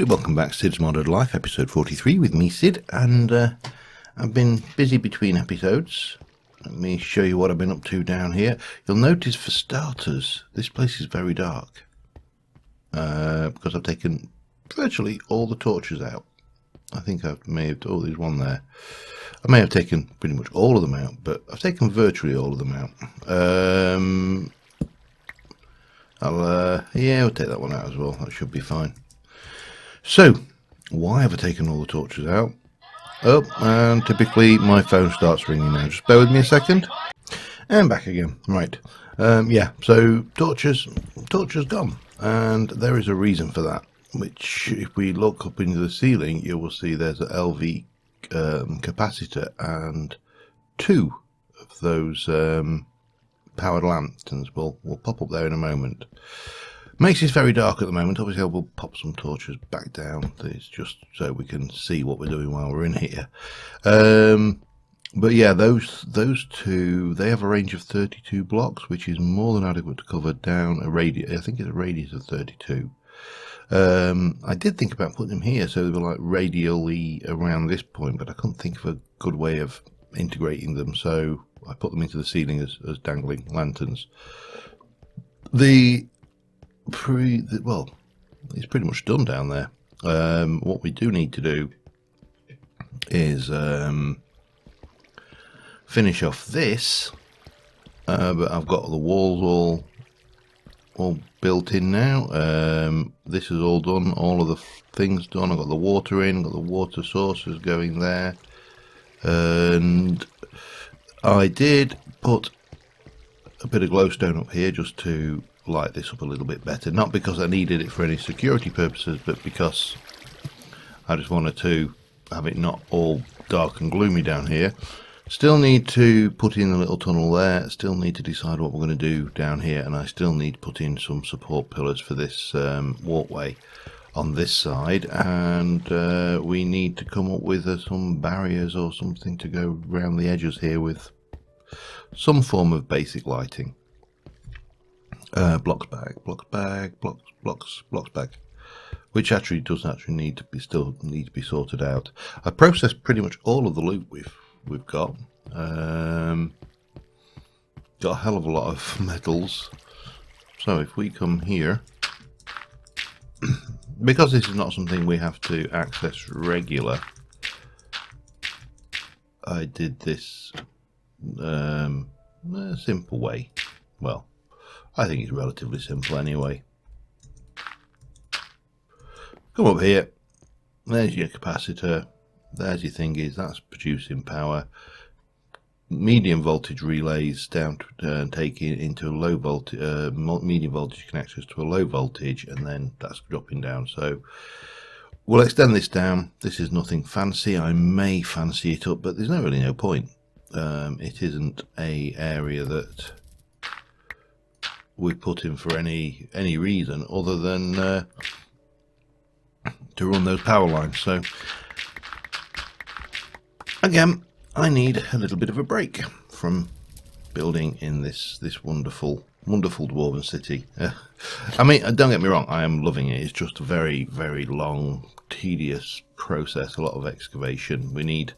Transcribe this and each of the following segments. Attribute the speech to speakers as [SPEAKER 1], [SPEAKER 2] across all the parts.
[SPEAKER 1] welcome back to Cids Modded Life, episode 43 with me, Cid, and I've been busy between episodes. Let me show you what I've been up to down here. You'll notice, for starters, this place is very dark, because I've taken virtually all the torches out. I think I may have, oh, there's one there. I may have taken pretty much all of them out, but I've taken virtually all of them out. Yeah, I'll take that one out as well. That should be fine. So, why have I taken all the torches out? Oh, and typically my phone starts ringing now. Just bear with me a second. And back again. Right. Yeah, so torches gone. And there is a reason for that, which if we look up into the ceiling, you will see there's an LV capacitor and two of those powered lanterns will pop up there in a moment. Makes this very dark at the moment. Obviously I will pop some torches back down. It's just so we can see what we're doing while we're in here. But yeah, those two, they have a range of 32 blocks, which is more than adequate to cover down a radius. I think it's a radius of 32. I did think about putting them here so they were like radially around this point, but I couldn't think of a good way of integrating them, so I put them into the ceiling as dangling lanterns. Well, it's pretty much done down there. What we do need to do is finish off this, but I've got the walls all built in now. This is all done, all of the things done. I've got the water in, got the water sources going there, and I did put a bit of glowstone up here just to light this up a little bit better, not because I needed it for any security purposes, but because I just wanted to have it not all dark and gloomy down here. Still need to put in a little tunnel there, still need to decide what we're going to do down here, and I still need to put in some support pillars for this walkway on this side, and we need to come up with some barriers or something to go around the edges here with some form of basic lighting. Blocks back, which actually does need to be sorted out. I processed pretty much all of the loot we've got. Got a hell of a lot of metals. So if we come here, because this is not something we have to access regular, I did this a simple way. Well, I think it's relatively simple anyway. Come up here, there's your capacitor, there's your thingies, that's producing power. Medium voltage relays down to take it into a low voltage, medium voltage connectors to a low voltage, and then that's dropping down. So we'll extend this down. This is nothing fancy. I may fancy it up, but there's really no point. It isn't a area that we put in for any reason other than to run those power lines. So again, I need a little bit of a break from building in this wonderful dwarven city. I mean, don't get me wrong, I am loving it. It's just a very, very long, tedious process, a lot of excavation. We need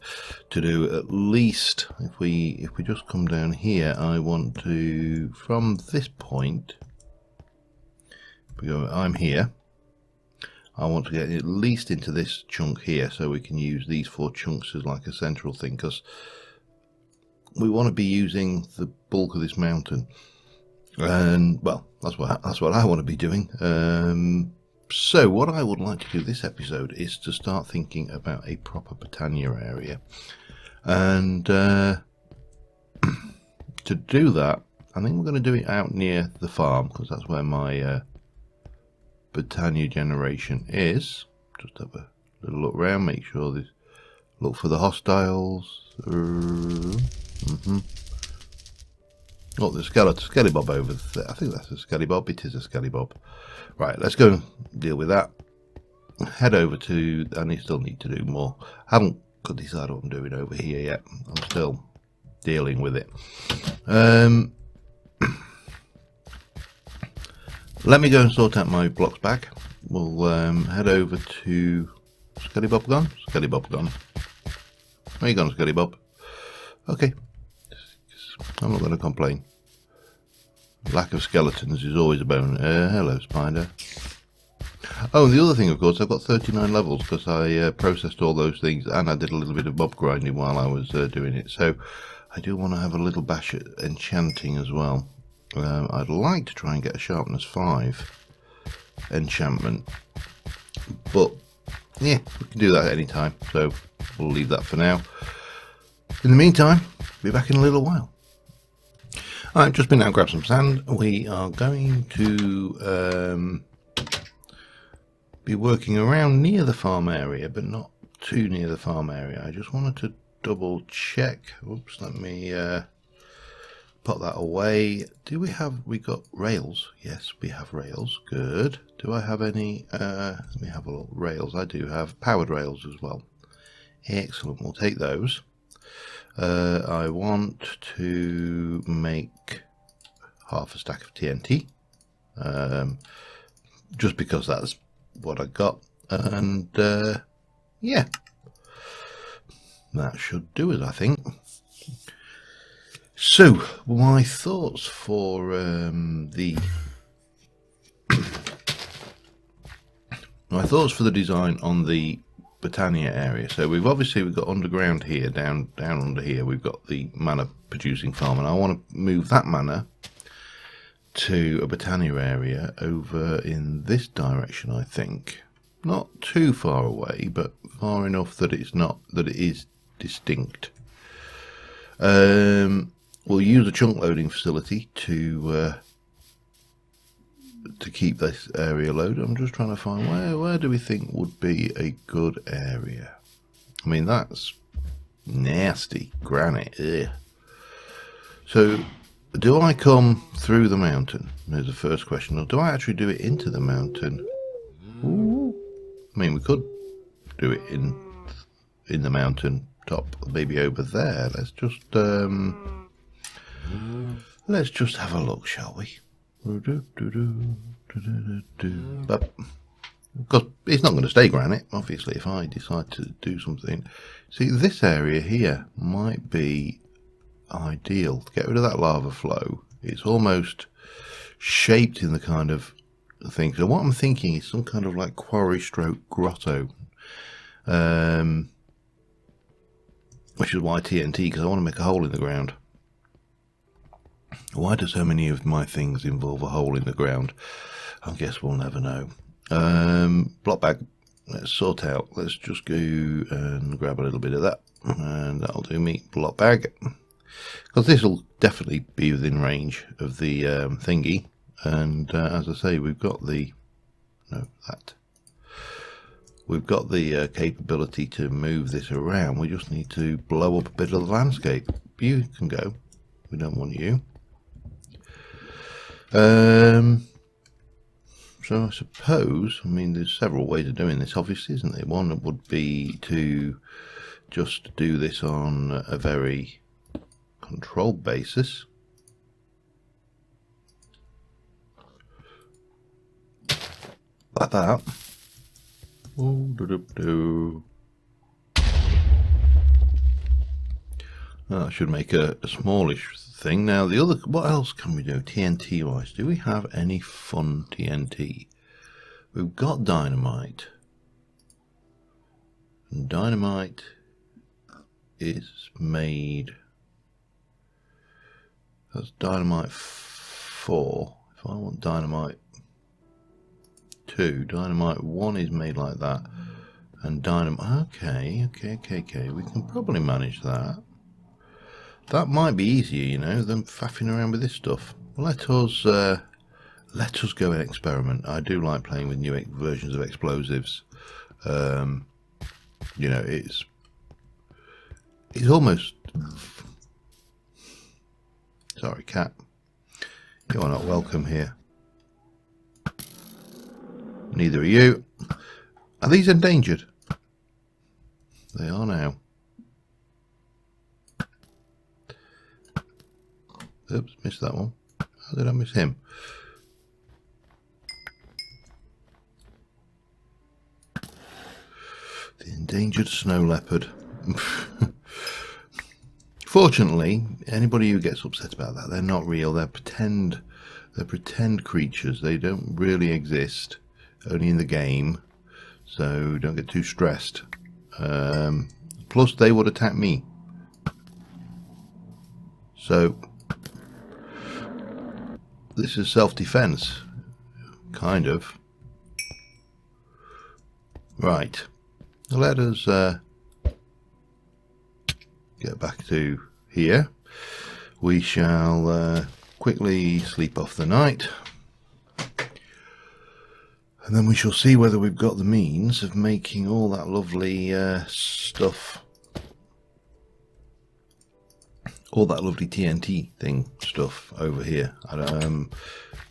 [SPEAKER 1] to do at least, if we just come down here, I want to, from this point, I'm here, I want to get at least into this chunk here, so we can use these 4 chunks as like a central thing, because we want to be using the bulk of this mountain, and well, that's what I want to be doing. So what I would like to do this episode is to start thinking about a proper Botania area, and to do that, I think we're going to do it out near the farm, because that's where my Botania generation is. Just have a little look around, make sure there's, look for the hostiles. Oh, there's a skellybob over there. I think that's a skellybob. It is a skellybob. Right, let's go and deal with that. Head over to, and I still need to do more. I haven't got to decide what I'm doing over here yet. I'm still dealing with it. Let me go and sort out my blocks back. we'll head over to Skellybob gone? Skellybob gone. Where you gone, Skellybob? Okay, I'm not going to complain. Lack of skeletons is always a bone. Hello, spider. Oh, and the other thing, of course, I've got 39 levels because I processed all those things, and I did a little bit of mob grinding while I was doing it. So I do want to have a little bash at enchanting as well. I'd like to try and get a sharpness 5 enchantment, but yeah, we can do that at any time. So we'll leave that for now. In the meantime, be back in a little while. I've just been out and grabbed some sand. We are going to be working around near the farm area, but not too near the farm area. I just wanted to double check. Oops, let me put that away. Do we got rails? Yes, we have rails. Good. Do I have any? Let me have a look. Rails. I do have powered rails as well. Excellent. We'll take those. I want to make half a stack of TNT, just because that's what I got, and yeah, that should do it, I think. So my thoughts for the design on the Botania area. So we've got underground here, down under here we've got the mana producing farm, and I want to move that mana to a Botania area over in this direction. I think not too far away, but far enough that it is distinct. We'll use a chunk loading facility to keep this area loaded. I'm just trying to find where do we think would be a good area. I mean, that's nasty granite. Ugh. So do I come through the mountain? There's the first question. Or do I actually do it into the mountain? Ooh. I mean, we could do it in the mountain top, maybe over there. Let's just have a look, shall we? But because it's not going to stay granite, obviously, if I decide to do something. See, this area here might be ideal to get rid of that lava flow. It's almost shaped in the kind of thing. So what I'm thinking is some kind of like quarry stroke grotto, which is why TNT, because I want to make a hole in the ground. Why do so many of my things involve a hole in the ground? I guess we'll never know. Block bag, let's sort out. Let's just go and grab a little bit of that, and that'll do me. Block bag, because this will definitely be within range of the thingy. And as I say, we've got the capability to move this around. We just need to blow up a bit of the landscape. You can go. We don't want you. So I suppose, I mean, there's several ways of doing this, obviously, isn't there? One would be to just do this on a very controlled basis. Like that. That should make a smallish thing. Now the other, what else can we do TNT wise? Do we have any fun TNT? We've got dynamite, and dynamite is made, that's dynamite 4. If I want dynamite 2, dynamite 1 is made like that, and dynamite, okay, we can probably manage that. That might be easier, you know, than faffing around with this stuff. Let us go and experiment. I do like playing with new versions of explosives. You know, it's almost. Sorry, cat. You are not welcome here. Neither are you. Are these endangered? They are now. Oops, missed that one. How did I miss him? Endangered snow leopard. Fortunately, anybody who gets upset about that, they're not real. They're pretend creatures. They don't really exist, only in the game. So don't get too stressed. Plus, they would attack me. So this is self-defense, kind of. Right. Let us get back to here. We shall quickly sleep off the night, and then we shall see whether we've got the means of making all that lovely stuff, all that lovely TNT thing stuff over here.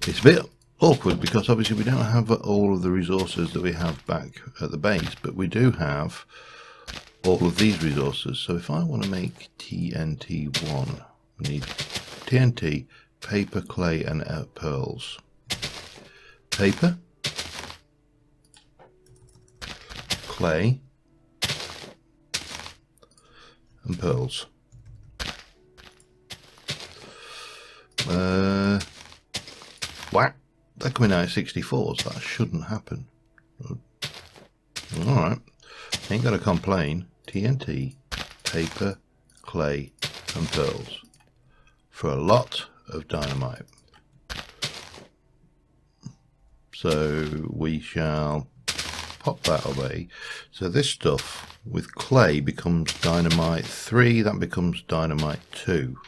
[SPEAKER 1] It's a bit awkward because obviously we don't have all of the resources that we have back at the base, but we do have all of these resources. So if I want to make TNT1, we need TNT, paper, clay, and pearls. Paper, clay, and pearls. Whack! They're coming out at 64s. That shouldn't happen. Alright. Ain't gonna complain. TNT, paper, clay, and pearls. For a lot of dynamite. So we shall pop that away. So this stuff with clay becomes dynamite 3. That becomes dynamite 2.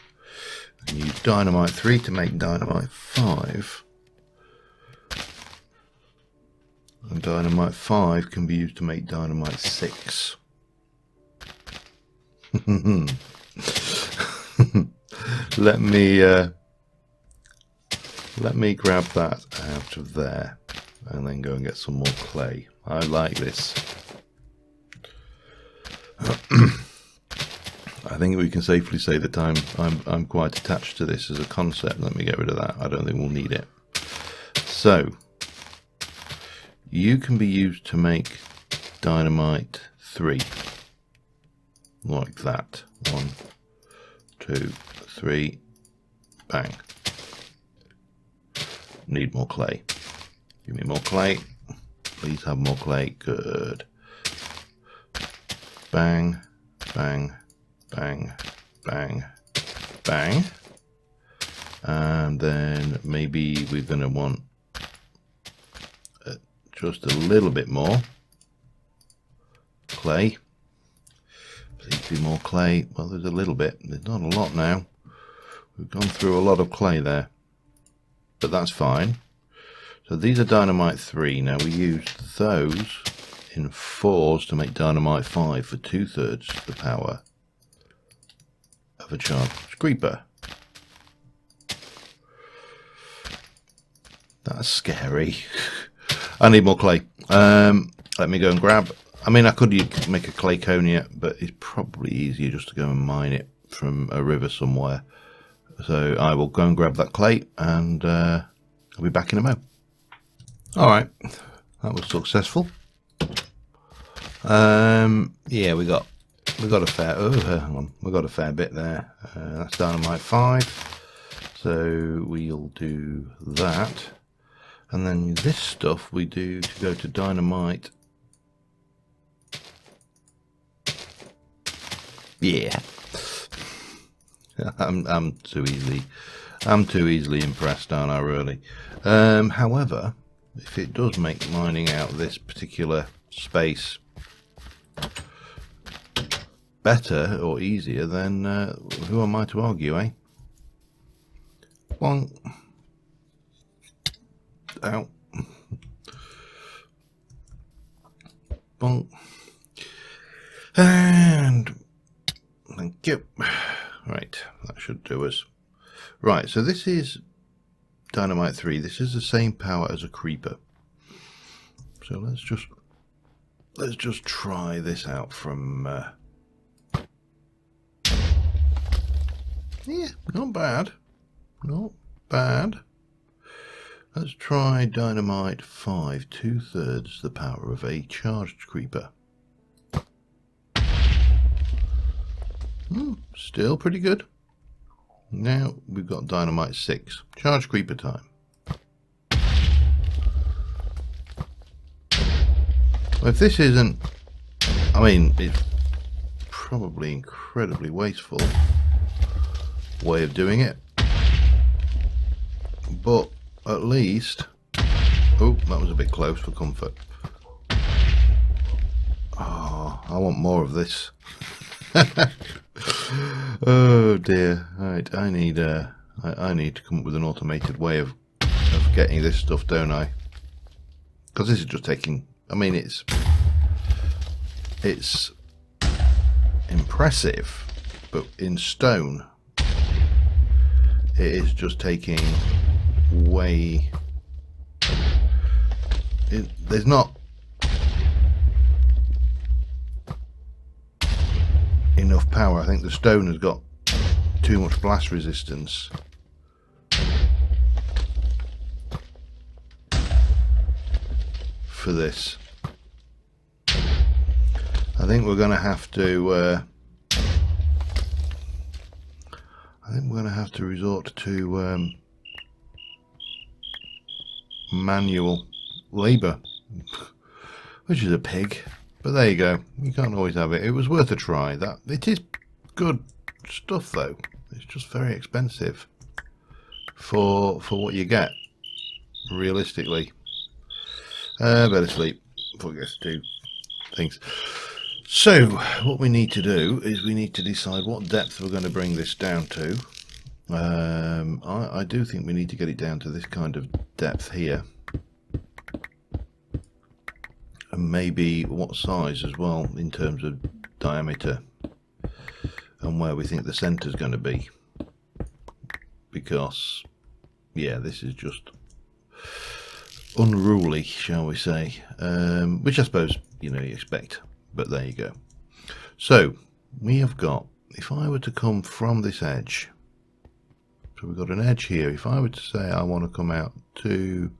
[SPEAKER 1] And use dynamite 3 to make dynamite 5. And dynamite 5 can be used to make dynamite 6. Let me grab that out of there and then go and get some more clay. I like this. I think we can safely say that I'm quite attached to this as a concept. Let me get rid of that. I don't think we'll need it. So you can be used to make dynamite 3, like that. 1, 2, 3, bang. Need more clay. Give me more clay. Please have more clay. Good. Bang, bang, bang, bang, bang. And then maybe we're going to want just a little bit more clay. Please be more clay. Well, there's a little bit. There's not a lot now. We've gone through a lot of clay there, but that's fine. So these are dynamite 3. Now we used those in 4s to make dynamite 5 for 2/3 the power of a charged creeper. That's scary. I need more clay. Let me go and grab. I mean, I could make a clay conia, but it's probably easier just to go and mine it from a river somewhere. So I will go and grab that clay, and I'll be back in a mo. All right, that was successful. Yeah, we got a fair. Oh, hang on, we got a fair bit there. That's dynamite 5. So we'll do that. And then this stuff we do to go to dynamite. Yeah. I'm too easily impressed, aren't I, really? However, if it does make mining out this particular space better or easier, then who am I to argue, eh? Bonk. Ow. Bonk. And thank you. Right, that should do us. Right, so this is dynamite 3. This is the same power as a creeper. So let's just try this out from yeah, not bad. Not bad. Let's try dynamite 5, 2/3 the power of a charged creeper. Still pretty good. Now we've got dynamite 6. Charge creeper time. Well, if this isn't, I mean, it's probably incredibly wasteful way of doing it, but at least, oh, that was a bit close for comfort. Oh, I want more of this. Oh dear. Right, I need to come up with an automated way of getting this stuff, don't I? Because this is just taking, I mean, it's impressive, but in stone it is just taking way, there's not enough power. I think the stone has got too much blast resistance. For this, I think we're going to have to resort to manual labor, which is a pig, but there you go. You can't always have it. It was worth a try. That it is good stuff, though. It's just very expensive for what you get, realistically. Better sleep before it gets to do things. So what we need to do is we need to decide what depth we're going to bring this down to. I do think we need to get it down to this kind of depth here, and maybe what size as well in terms of diameter, and where we think the center is going to be, because yeah, this is just unruly, shall we say, which I suppose you expect, but there you go. So we have got, if I were to come from this edge, so we've got an edge here. If I were to say I want to come out to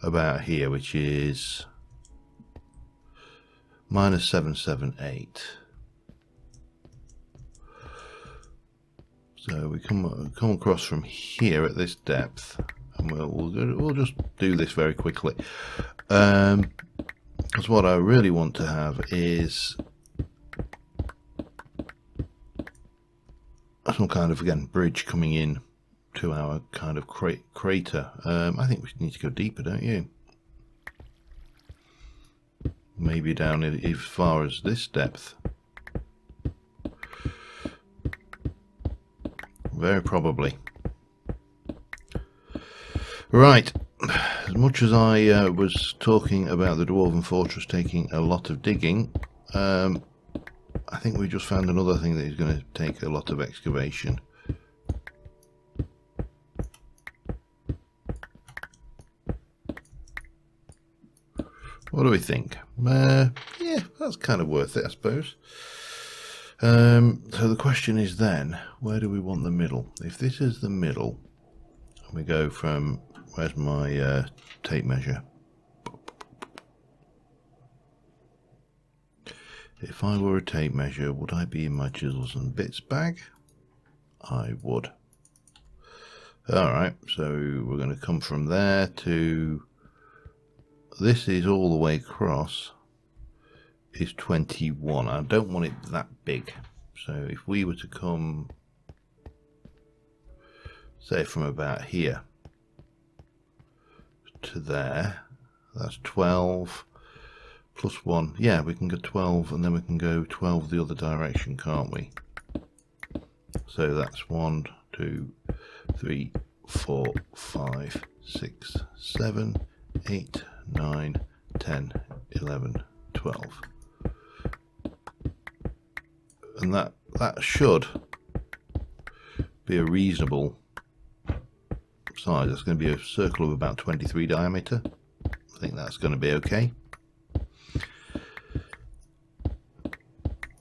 [SPEAKER 1] about here, which is -778, so we come across from here at this depth, and we'll just do this very quickly, because what I really want to have is some kind of, again, bridge coming in to our kind of crater. I think we need to go deeper, don't you? Maybe down as far as this depth. Very probably. Right, as much as I was talking about the Dwarven Fortress taking a lot of digging, I think we just found another thing that is going to take a lot of excavation. What do we think? Yeah, that's kind of worth it, I suppose. So the question is then, where do we want the middle? If this is the middle, and we go from, where's my tape measure? If I were a tape measure, would I be in my chisels and bits bag? I would. Alright, so we're going to come from there to, this is all the way across, is 21. I don't want it that big. So if we were to come, say from about here to there, that's 12 plus 1. Yeah, we can go 12, and then we can go 12 the other direction, can't we? So that's 1, 2, 3, 4, 5, 6, 7, 8, 9, 10, 11, 12. And that should be a reasonable size. That's going to be a circle of about 23 diameter. I think that's going to be okay.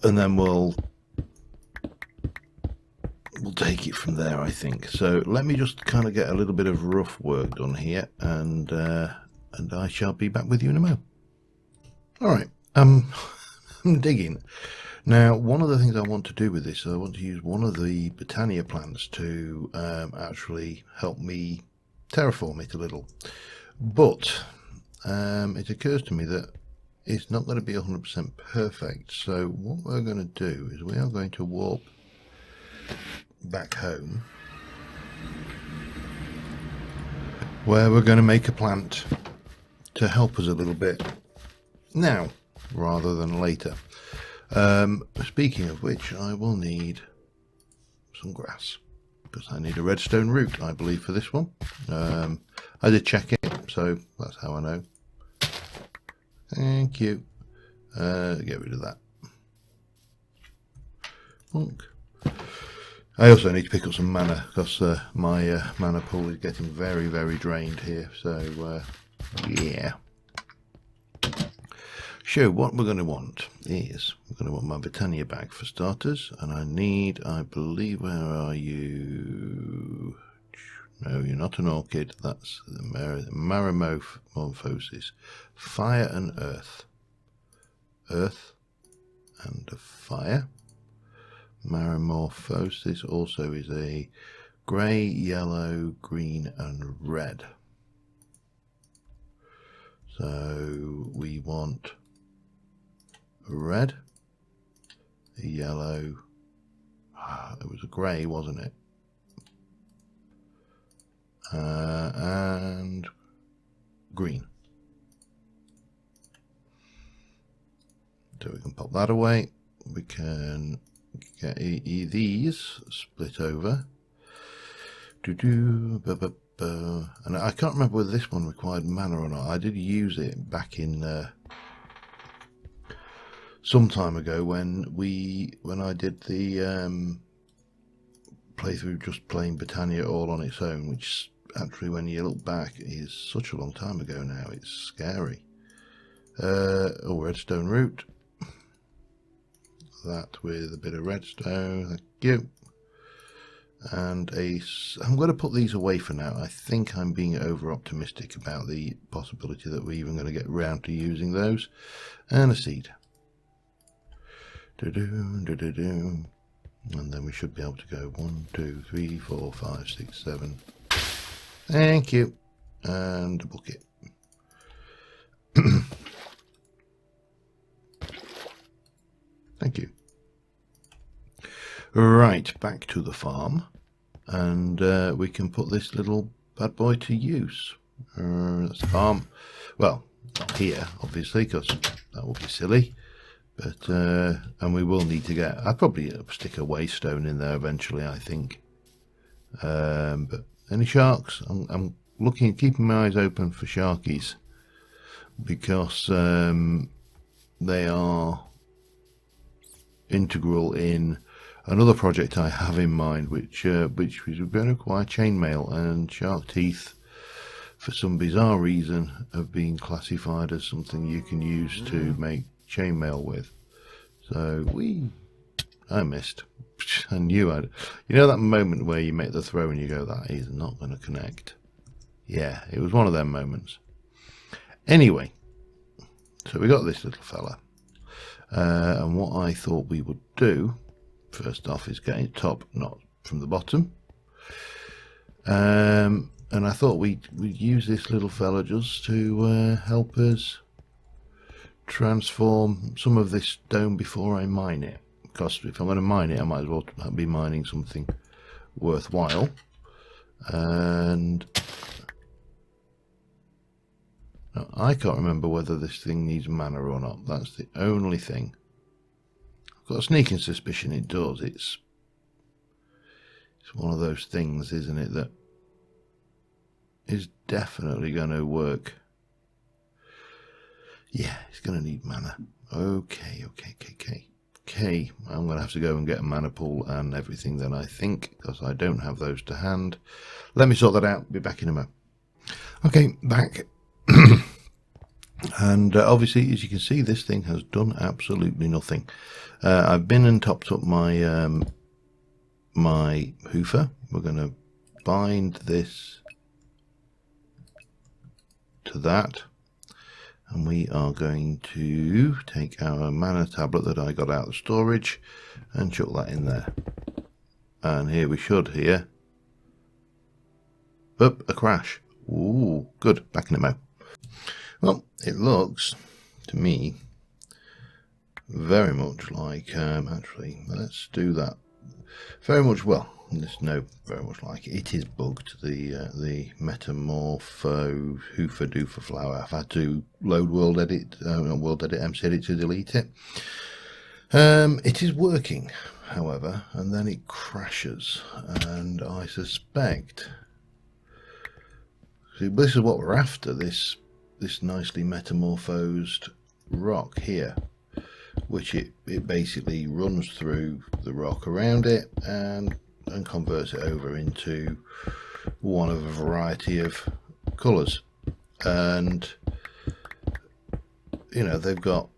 [SPEAKER 1] And then we'll take it from there, I think. So let me just kind of get a little bit of rough work done here, and I shall be back with you in a moment. All right, I'm digging. Now, one of the things I want to do with this, I want to use one of the Botania plants to actually help me terraform it a little. But it occurs to me that it's not going to be 100% perfect. So what we're going to do is we are going to warp back home, where we're going to make a plant to help us a little bit now rather than later. Speaking of which, I will need some grass because I need a redstone root, I believe, for this one. I did check it, so that's how I know. Thank you. Get rid of that. Look. I also need to pick up some mana because my mana pool is getting very, very drained here. So, yeah. So what we're going to want is, we're going to want my Botania bag for starters, and I need, I believe, where are you? No, you're not an orchid, that's the Marimorphosis. Fire and earth. Earth and a fire. Marimorphosis also is a grey, yellow, green and red. So we want a red, a yellow, it was a grey, wasn't it? And green. So we can pop that away. We can get these split over. And I can't remember whether this one required mana or not. I did use it back in some time ago when I did the playthrough just playing Botania all on its own, which actually, when you look back, is such a long time ago now. It's scary. Oh, redstone root. That with a bit of redstone. Thank you. And I'm going to put these away for now. I think I'm being over optimistic about the possibility that we're even going to get round to using those. And a seed. And then we should be able to go 1, 2, 3, 4, 5, 6, 7. Thank you. And a bucket. Thank you. Right, back to the farm. And we can put this little bad boy to use. That's the farm. Well, not here, obviously, because that would be silly. But and we will need to get, I'll probably stick a waystone in there eventually, I think. But any sharks? I'm looking, keeping my eyes open for sharkies, because they are integral in another project I have in mind, which is going to require chainmail, and shark teeth, for some bizarre reason, have been classified as something you can use to make chainmail with. So I missed. I knew I'd. You know that moment where you make the throw and you go, that is not going to connect. Yeah, it was one of them moments. Anyway, so we got this little fella, and what I thought we would do first off is get it top, not from the bottom. And I thought we'd use this little fella just to help us transform some of this stone before I mine it, because if I'm going to mine it, I might as well be mining something worthwhile. And now, I can't remember whether this thing needs mana or not. That's the only thing. I've got a sneaking suspicion it does. It's one of those things, isn't it, that is definitely going to work. Yeah, it's going to need mana. Okay. I'm going to have to go and get a mana pool and everything then, I think, because I don't have those to hand. Let me sort that out. Be back in a moment. Okay, back. And obviously, as you can see, this thing has done absolutely nothing. I've been and topped up my my hoofer. We're going to bind this to that. And we are going to take our mana tablet that I got out of the storage and chuck that in there. And here we should hear, a crash. Ooh, good, back in a mo. Well, it looks to me very much like, actually, let's do that. Very much, well, there's no very much like it is bugged, the Metamorpho Hoofa Doofa flower. I've had to load World Edit, MC Edit to delete it. It is working, however, and then it crashes, and I suspect, see, this is what we're after, this nicely metamorphosed rock here, which it basically runs through the rock around it and converts it over into one of a variety of colours. And you know, they've got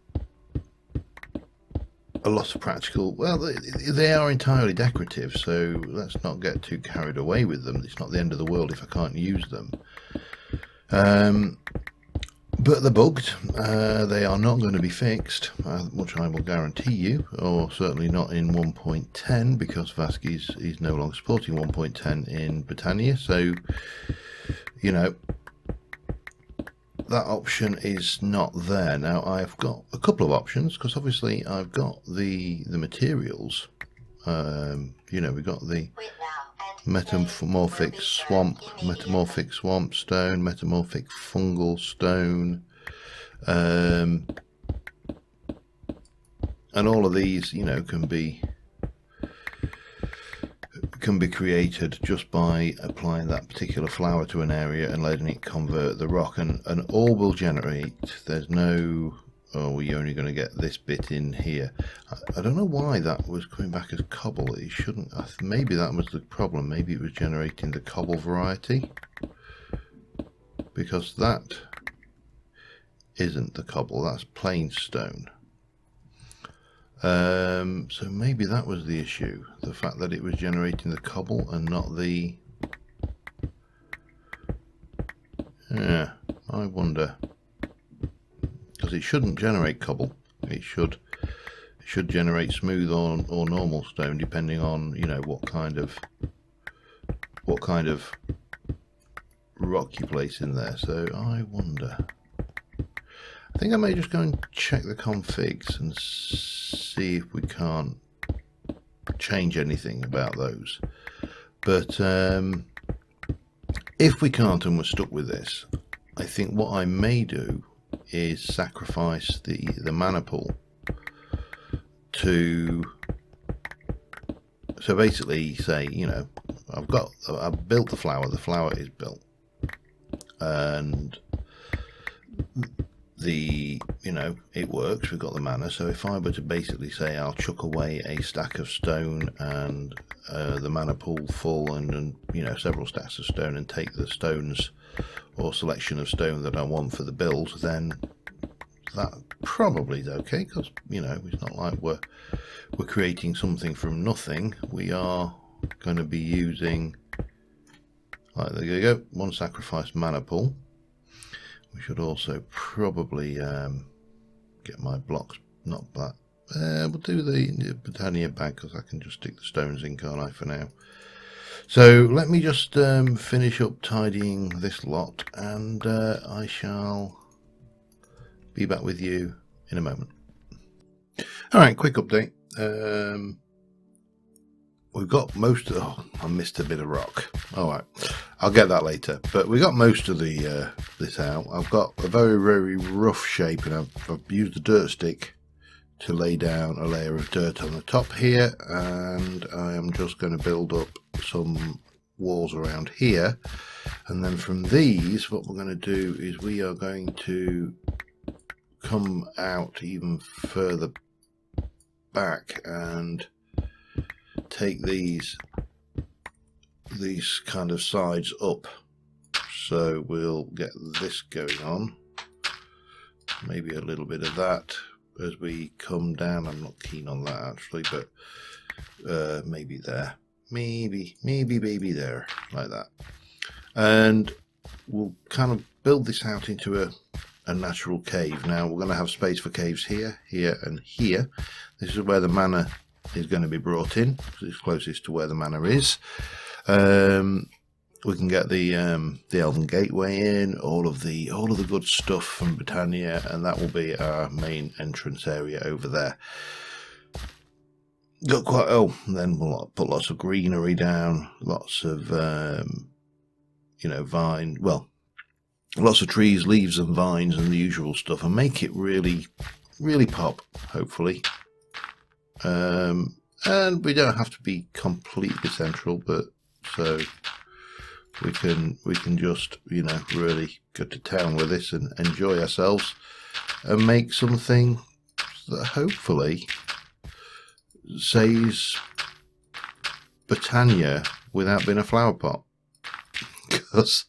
[SPEAKER 1] a lot of practical, well, they are entirely decorative, so let's not get too carried away with them. It's not the end of the world if I can't use them. But they're bugged. They are not going to be fixed, which I will guarantee you, or certainly not in 1.10, because Vasky is no longer supporting 1.10 in Botania. So, you know, that option is not there. Now, I've got a couple of options, because obviously I've got the materials. You know, we've got the metamorphic swamp stone, metamorphic fungal stone, and all of these, you know, can be created just by applying that particular flower to an area and letting it convert the rock, and all will generate. There's no, oh, we're only going to get this bit in here. I don't know why that was coming back as cobble. It shouldn't. Maybe that was the problem. Maybe it was generating the cobble variety, because that isn't the cobble. That's plain stone. So maybe that was the issue. The fact that it was generating the cobble and not the... Yeah, I wonder. Because it shouldn't generate cobble. It should generate smooth or normal stone, depending on, you know, what kind of rock you place in there. So I wonder. I think I may just go and check the configs and see if we can't change anything about those. But if we can't and we're stuck with this, I think what I may do is sacrifice the mana pool to, so basically say, you know, I've built the flower is built, and you know, it works, we've got the mana. So if I were to basically say I'll chuck away a stack of stone and the mana pool full, and you know, several stacks of stone, and take the stones or selection of stone that I want for the build, then that probably is okay, because, you know, it's not like we're creating something from nothing. We are going to be using, like, there you go, one sacrifice mana pool. We should also probably get my blocks, not that. We'll do the Botania bag, because I can just stick the stones in, can't I, for now. So let me just finish up tidying this lot, and I shall be back with you in a moment. Alright, quick update. We've got most of, oh, I missed a bit of rock. Alright, I'll get that later. But we got most of the this out. I've got a very, very rough shape, and I've used a dirt stick to lay down a layer of dirt on the top here, and I am just going to build up some walls around here, and then from these what we're going to do is we are going to come out even further back and take these kind of sides up. So we'll get this going on, maybe a little bit of that as we come down. I'm not keen on that actually, but maybe there, maybe there, like that. And we'll kind of build this out into a natural cave. Now we're going to have space for caves here, here and here. This is where the manor is going to be brought in, because it's closest to where the manor is. We can get the Elven Gateway in, all of the good stuff from Botania, and that will be our main entrance area over there. Got quite then we'll put lots of greenery down, lots of vine, well, lots of trees, leaves and vines and the usual stuff, and make it really pop, hopefully. And we don't have to be completely central, but so we can just really go to town with this and enjoy ourselves and make something that hopefully says Botania without being a flower pot. Because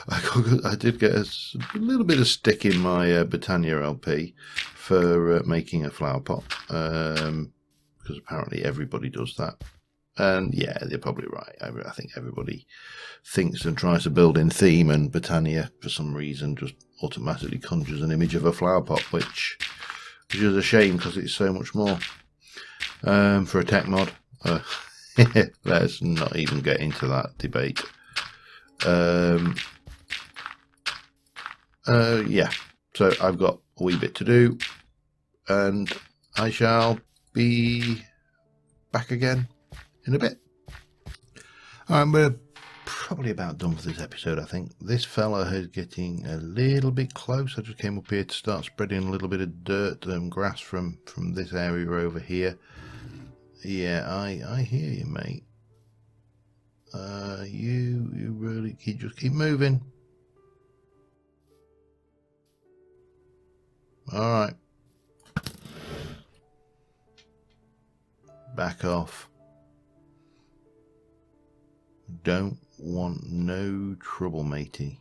[SPEAKER 1] I did get a little bit of stick in my Botania LP for making a flower pot, because apparently everybody does that. And yeah, they're probably right. I think everybody thinks and tries to build in theme, and Botania for some reason just automatically conjures an image of a flower pot, which is a shame because it's so much more. For a tech mod, let's not even get into that debate. Yeah, so I've got a wee bit to do, and I shall be back again in a bit. Alright, we're probably about done for this episode, I think. This fella is getting a little bit close. I just came up here to start spreading a little bit of dirt and grass from this area over here. Yeah, I hear you, mate. You really just keep moving. Alright. Back off. Don't want no trouble, matey.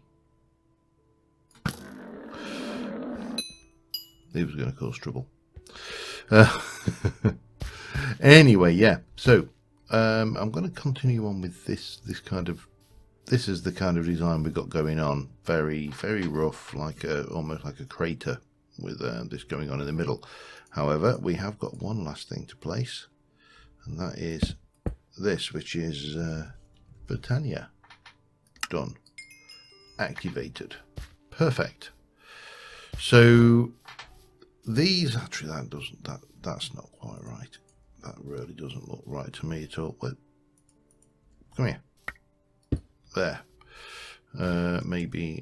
[SPEAKER 1] He was going to cause trouble. Anyway, yeah. So I'm going to continue on with this kind of. This is the kind of design we've got going on. Very rough, like almost like a crater with this going on in the middle. However, we have got one last thing to place, and that is this, which is Botania. Done. Activated. Perfect. So these actually that's not quite right. That really doesn't look right to me at all. But come here. There. Maybe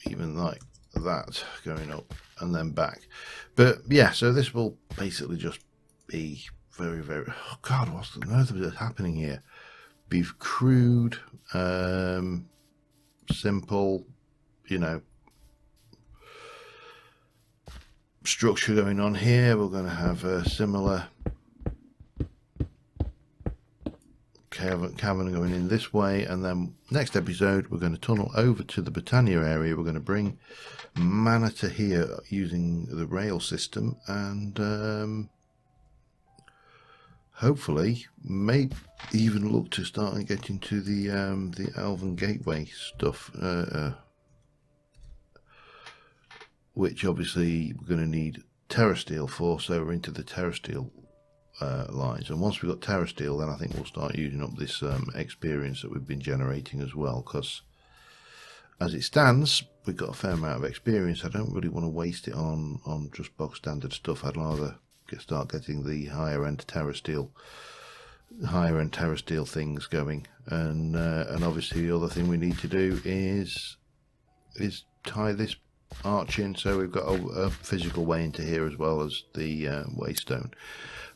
[SPEAKER 1] even like that going up and then back. But yeah, so this will basically just be very oh god, what's the earth is happening here? Be crude, simple, structure going on here. We're going to have a similar cavern going in this way, and then next episode we're going to tunnel over to the Botania area. We're going to bring mana to here using the rail system, and hopefully maybe even look to start getting to the Elven Gateway stuff, which obviously we're going to need Terrasteel for, so we're into the Terrasteel lines, and once we've got Terrasteel, then I think we'll start using up this experience that we've been generating as well, because as it stands we've got a fair amount of experience. I don't really want to waste it on just bog standard stuff. I'd rather start getting the higher end Terrasteel things going, and obviously the other thing we need to do is tie this arch in, so we've got a physical way into here as well as the waystone.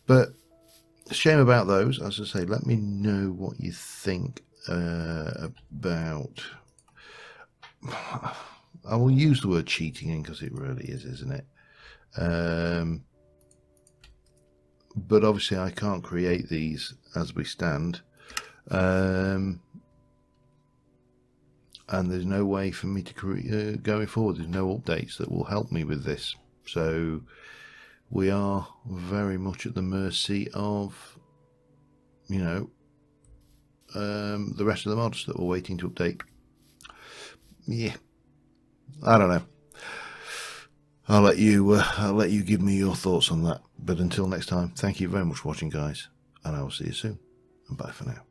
[SPEAKER 1] But shame about those. As I say, let me know what you think about. I will use the word cheating in because it really is, isn't it? But obviously I can't create these as we stand, and there's no way for me to create going forward. There's no updates that will help me with this, so we are very much at the mercy of the rest of the mods that we're waiting to update. Yeah, I don't know. I'll let you give me your thoughts on that. But until next time, thank you very much for watching, guys, and I will see you soon. And bye for now.